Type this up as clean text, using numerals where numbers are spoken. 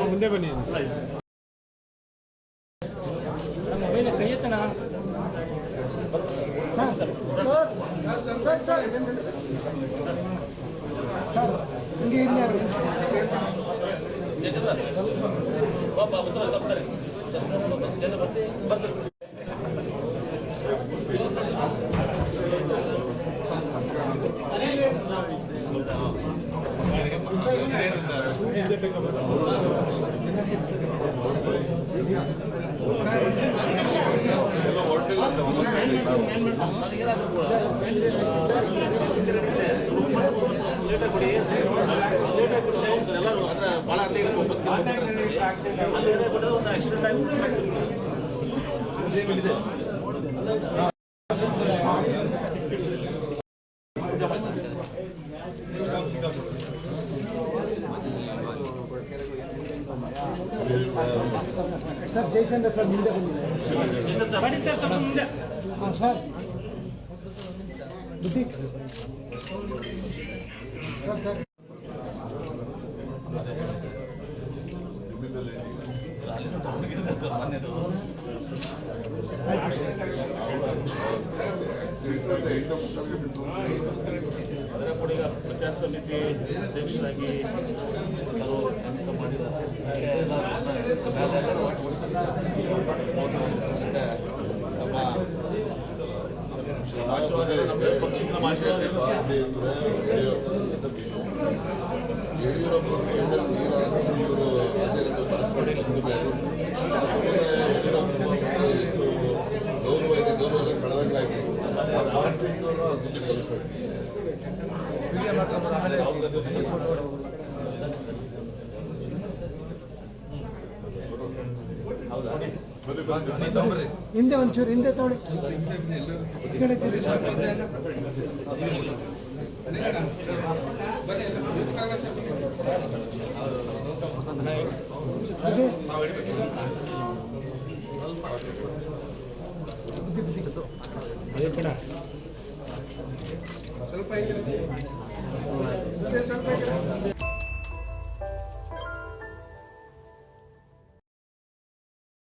ಮುಂದೆ ಬನ್ನಿ. Mobile ಕೈಯತ್ತಣ sir ಹಿಂಗೆ ಸರ್ ಜಯಚಂದ್ರ ಸರ್ ಮುಂದೆ ಬಂದಿದೆ ಹಾಂ ಸರ್ ಬುದ್ಧಿ ಸರ್ ಸರ್ ಪ್ರಚಾರ ಸಮಿತಿ ಅಧ್ಯಕ್ಷರಾಗಿ ನೇಮಕ ಮಾಡಿದ್ದಾರೆ. ಪಕ್ಷಕ್ಕೆ ನಮ್ಮ ಆಶೀರ್ವಾದ ಯಡಿಯೂರಪ್ಪ ಗೌರವ ಇದೆ, ಗೌರವ ಬೆಳೆದಂಗಾಗಿ ಮುಂದೆ ಕಲಿಸ್ಬೇಕು. ಹಿಂದೆ ಒಂಚೂರು ಹಿಂದೆ ತೋಡಿ ಸ್ವಲ್ಪ